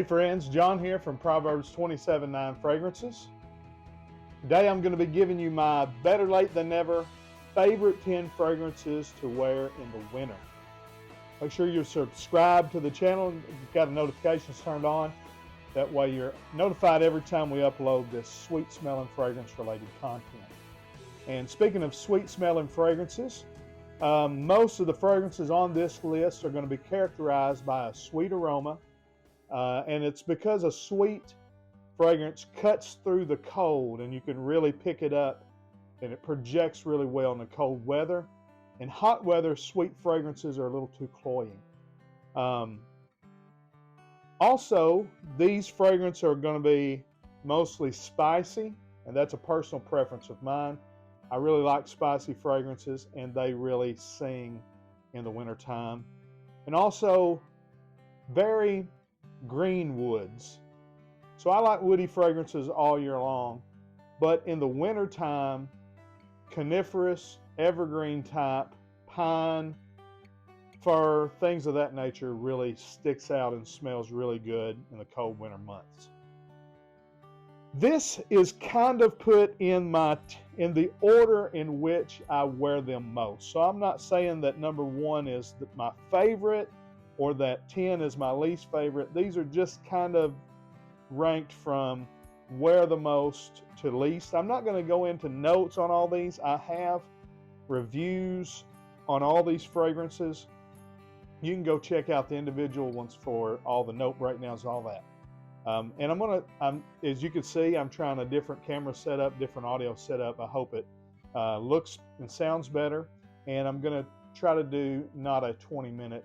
Hey friends, John here from Proverbs 27:9 Fragrances. Today I'm going to be giving you my better late than never favorite 10 fragrances to wear in the winter. Make sure you're subscribed to the channel, you've got the notifications turned on. That way you're notified every time we upload this sweet smelling fragrance related content. And speaking of sweet smelling fragrances, most of the fragrances on this list are going to be characterized by a sweet aroma. And it's because a sweet fragrance cuts through the cold and you can really pick it up, and it projects really well in the cold weather. In hot weather, sweet fragrances are a little too cloying. Also, these fragrances are going to be mostly spicy, and that's a personal preference of mine. I really like spicy fragrances, and they really sing in the wintertime. And also, very green woods. So I like woody fragrances all year long, but in the wintertime, coniferous, evergreen type, pine, fir, things of that nature really sticks out and smells really good in the cold winter months. This is kind of put in the order in which I wear them most. So I'm not saying that number 1 is my favorite or that 10 is my least favorite. These are just kind of ranked from wear the most to least. I'm not going to go into notes on all these. I have reviews on all these fragrances. You can go check out the individual ones for all the note breakdowns and all that. And as you can see, I'm trying a different camera setup, different audio setup. I hope it looks and sounds better. And I'm going to try to do not a 20-minute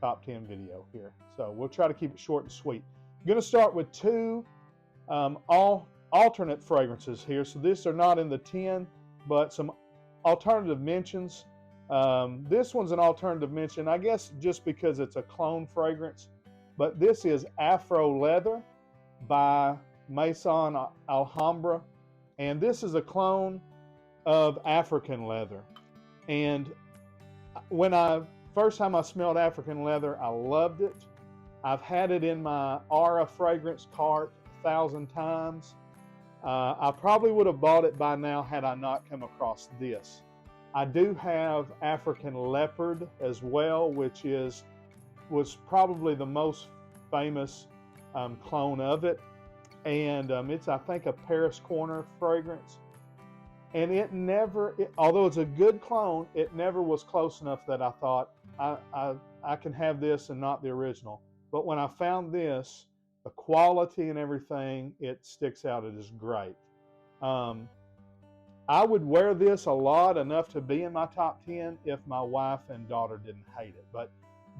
top 10 video here. So we'll try to keep it short and sweet. I'm going to start with 2 alternate fragrances here. So these are not in the 10, but some alternative mentions. This one's an alternative mention, I guess, just because it's a clone fragrance. But this is Afro Leather by Maison Alhambra. And this is a clone of African leather. And when first time I smelled African leather, I loved it. I've had it in my Aura fragrance cart 1,000 times. I probably would have bought it by now had I not come across this. I do have African leopard as well, which was probably the most famous clone of it. And it's, I think, a Paris Corner fragrance. And although it's a good clone, it never was close enough that I thought I can have this and not the original. But when I found this, the quality and everything, it sticks out. It is great. I would wear this a lot, enough to be in my top 10 if my wife and daughter didn't hate it. But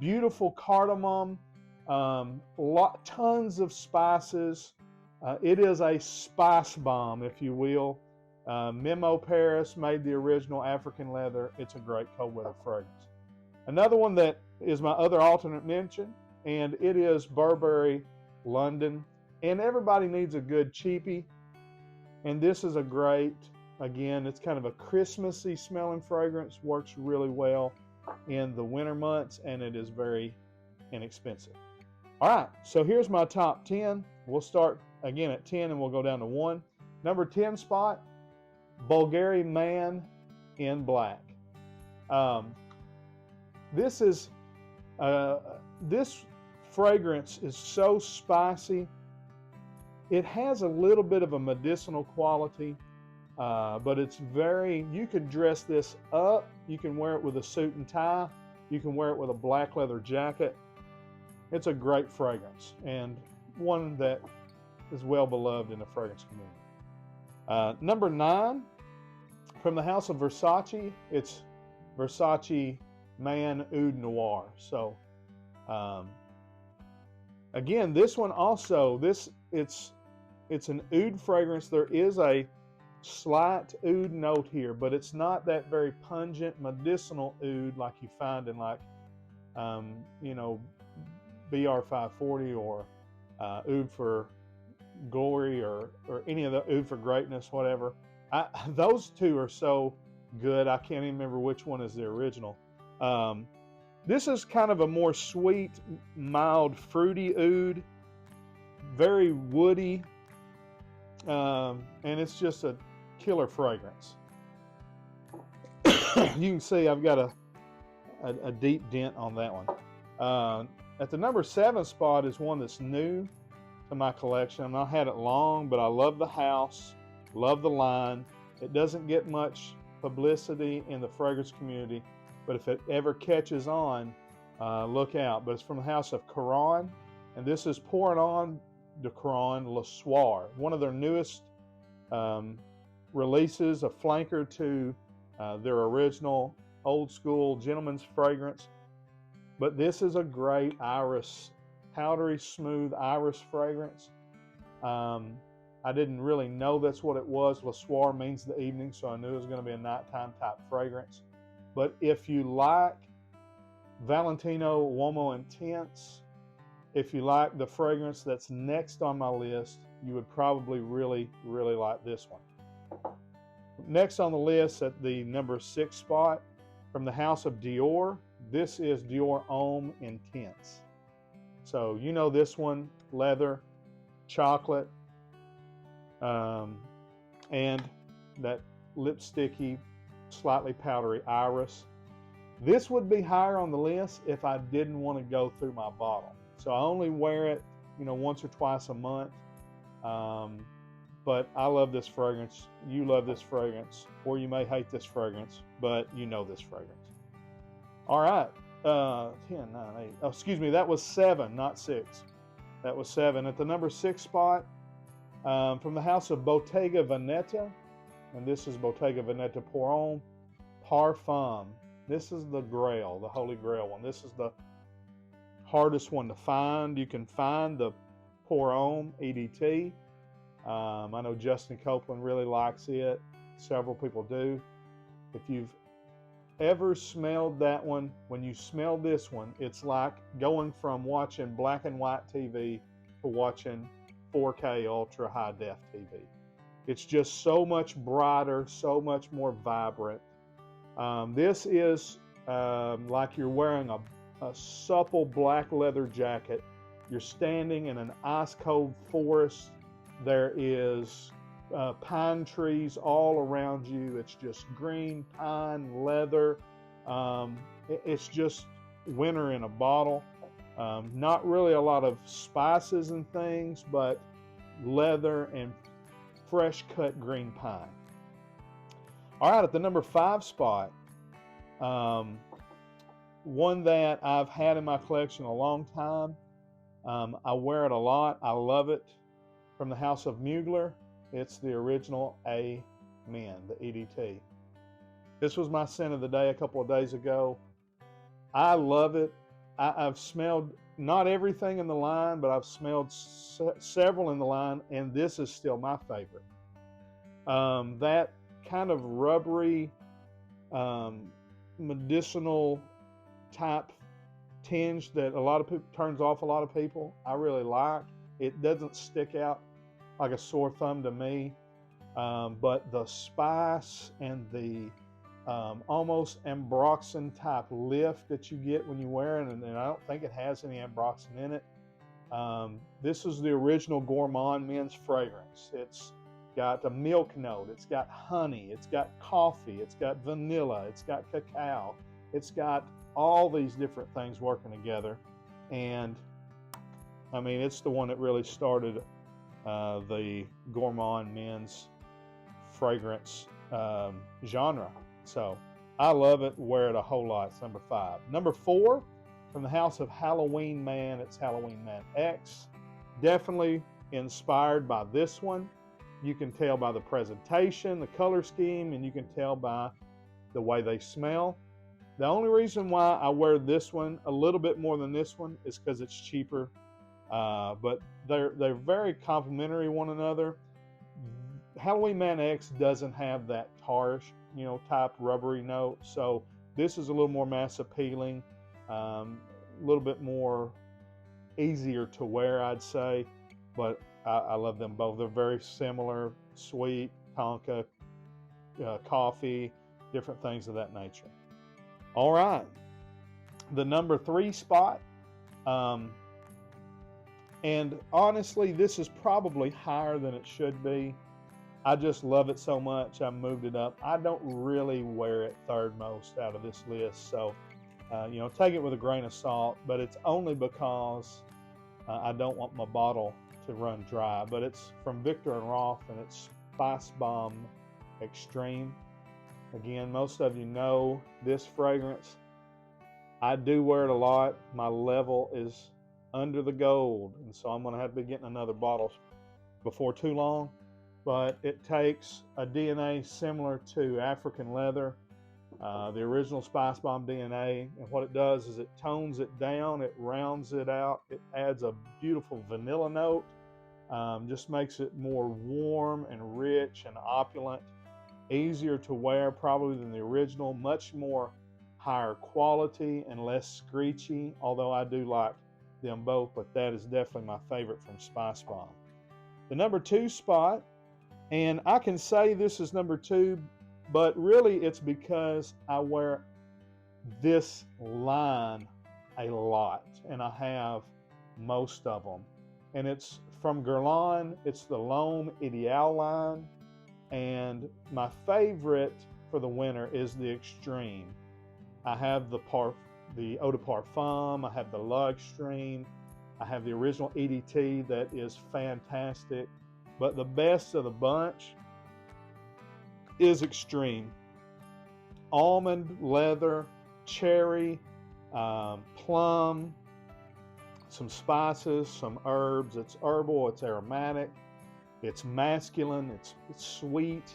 beautiful cardamom, tons of spices. It is a spice bomb, if you will. Memo Paris made the original African leather. It's a great cold weather fragrance. Another one that is my other alternate mention, and it is Burberry London. And everybody needs a good cheapie. And this is a great, again, it's kind of a Christmassy smelling fragrance. Works really well in the winter months, and it is very inexpensive. All right, so here's my top 10. We'll start again at 10 and we'll go down to 1. Number 10 spot, Bvlgari Man in black. This fragrance is so spicy. It has a little bit of a medicinal quality, but it's you can dress this up. You can wear it with a suit and tie. You can wear it with a black leather jacket. It's a great fragrance, and one that is well beloved in the fragrance community. Number 9, from the house of Versace, it's Versace Man Oud Noir. So, again, this one also, it's an oud fragrance. There is a slight oud note here, but it's not that very pungent medicinal oud like you find in BR 540 or Oud for Glory or any of the Oud for Greatness, whatever. Those two are so good, I can't even remember which one is the original. This is kind of a more sweet, mild, fruity oud. very woody, and it's just a killer fragrance. You can see I've got a deep dent on that one. At the number 7 spot is one that's new to my collection. I've not had it long, but I love the house, love the line. It doesn't get much publicity in the fragrance community, but if it ever catches on, look out. But it's from the house of Caron, and this is Pouring On de Caron Le Soir, one of their newest releases, a flanker to their original old school gentleman's fragrance. But this is a great iris, powdery smooth iris fragrance. I didn't really know that's what it was. Le Soir means the evening, so I knew it was going to be a nighttime type fragrance. But if you like Valentino Uomo Intense, if you like the fragrance that's next on my list, you would probably really, really like this one. Next on the list at the number 6 spot, from the house of Dior, this is Dior Homme Intense. So you know this one, leather, chocolate, and that lipsticky, slightly powdery iris. This would be higher on the list if I didn't want to go through my bottle. So I only wear it, once or twice a month. But I love this fragrance. You love this fragrance, or you may hate this fragrance, but you know this fragrance. All right, 10, 9, 8. Oh, excuse me, that was 7, not 6. That was 7. At the number 6 spot, from the house of Botegga Vanetta, and this is Botegga Vanetta Pour On Parfum. This is the Grail, the Holy Grail one. This is the hardest one to find. You can find the Pour On EDT. I know Justin Copeland really likes it. Several people do. If you've ever smelled that one, when you smell this one, it's like going from watching black and white TV to watching 4K ultra high def TV. It's just so much brighter, so much more vibrant. This is like you're wearing a supple black leather jacket. You're standing in an ice cold forest. There is pine trees all around you. It's just green pine, leather. It's just winter in a bottle. Not really a lot of spices and things, but leather and fresh cut green pine. All right, at the number 5 spot, one that I've had in my collection a long time. I wear it a lot. I love it. From the house of Mugler, it's the original Amen, the EDT. This was my scent of the day a couple of days ago. I love it. I've smelled not everything in the line, but I've smelled several in the line, and this is still my favorite. That kind of rubbery, medicinal type tinge that a lot of people turns off a lot of people, I really like. It doesn't stick out like a sore thumb to me, but the spice and the almost ambroxan type lift that you get when you wear it, and I don't think it has any ambroxan in it. This is the original Gourmand men's fragrance. It's got a milk note, it's got honey, it's got coffee, it's got vanilla, it's got cacao, it's got all these different things working together. And I mean, it's the one that really started the Gourmand men's fragrance genre. So I love it, wear it a whole lot. It's number 5. Number 4, from the house of Halloween Man, it's Halloween Man X. Definitely inspired by this one. You can tell by the presentation, the color scheme, and you can tell by the way they smell. The only reason why I wear this one a little bit more than this one is because it's cheaper. But they're very complementary one another. Halloween Man X doesn't have that tarish, type rubbery note. So this is a little more mass appealing, a little bit more easier to wear, I'd say. But I love them both. They're very similar, sweet, tonka, coffee, different things of that nature. All right, the number 3 spot. And honestly, this is probably higher than it should be. I just love it so much, I moved it up. I don't really wear it third most out of this list, so you know, take it with a grain of salt, but it's only because I don't want my bottle to run dry. But it's from Viktor and Rolf, and it's Spicebomb Extreme. Again, most of you know this fragrance. I do wear it a lot. My level is under the gold, and so I'm going to have to be getting another bottle before too long. But it takes a DNA similar to African leather, the original Spicebomb DNA, and what it does is it tones it down, it rounds it out, it adds a beautiful vanilla note, just makes it more warm and rich and opulent, easier to wear probably than the original, much more higher quality and less screechy, although I do like them both, but that is definitely my favorite from Spicebomb. The number 2 spot, and I can say this is number 2, but really it's because I wear this line a lot, and I have most of them. And it's from Guerlain. It's the LOMidal line, and my favorite for the winter is the Extreme. I have the Eau de Parfum, I have the La Extreme, I have the original EDT that is fantastic, but the best of the bunch is Extreme. Almond, leather, cherry, plum, some spices, some herbs. It's herbal, it's aromatic, it's masculine, it's sweet,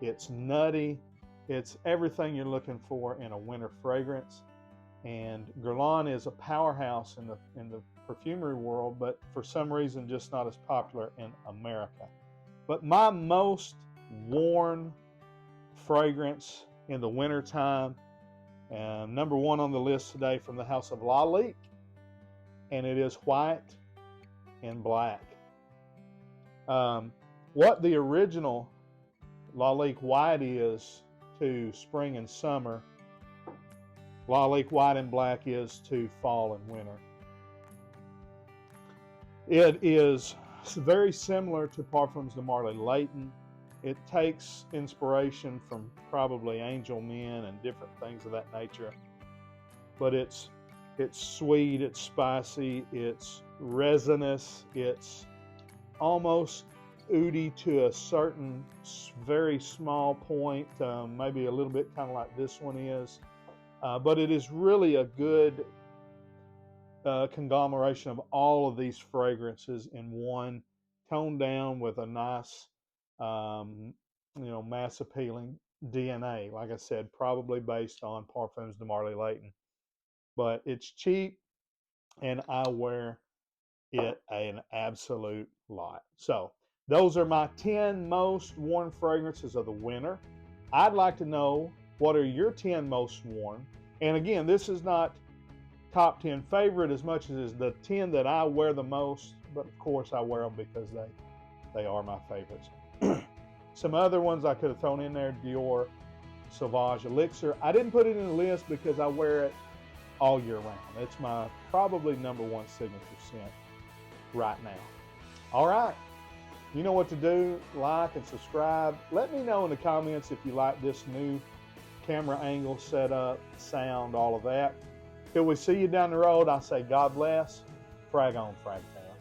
it's nutty, it's everything you're looking for in a winter fragrance. And Guerlain is a powerhouse in the perfumery world, but for some reason just not as popular in America. But my most worn fragrance in the wintertime, number 1 on the list today from the house of Lalique, and it is white and black. What the original Lalique white is to spring and summer, Lalique white and black is to fall and winter. It is very similar to Parfums de Marly Layton. It takes inspiration from probably Angel Men and different things of that nature. But it's sweet, it's spicy, it's resinous, it's almost oudy to a certain very small point, maybe a little bit kind of like this one is. But it is really a good conglomeration of all of these fragrances in one, toned down with a nice, mass appealing DNA. Like I said, probably based on Parfums de Marly Layton. But it's cheap, and I wear it an absolute lot. So those are my 10 most worn fragrances of the winter. I'd like to know, what are your 10 most worn? And again, this is not top 10 favorite as much as the 10 that I wear the most, but of course I wear them because they are my favorites. Some other ones I could have thrown in there, Dior Sauvage Elixir. I didn't put it in the list because I wear it all year round. It's my probably number 1 signature scent right now. All right, you know what to do. Like and subscribe. Let me know in the comments if you like this new camera angle, setup, sound, all of that. Till we see you down the road, I say God bless. Frag on, frag town.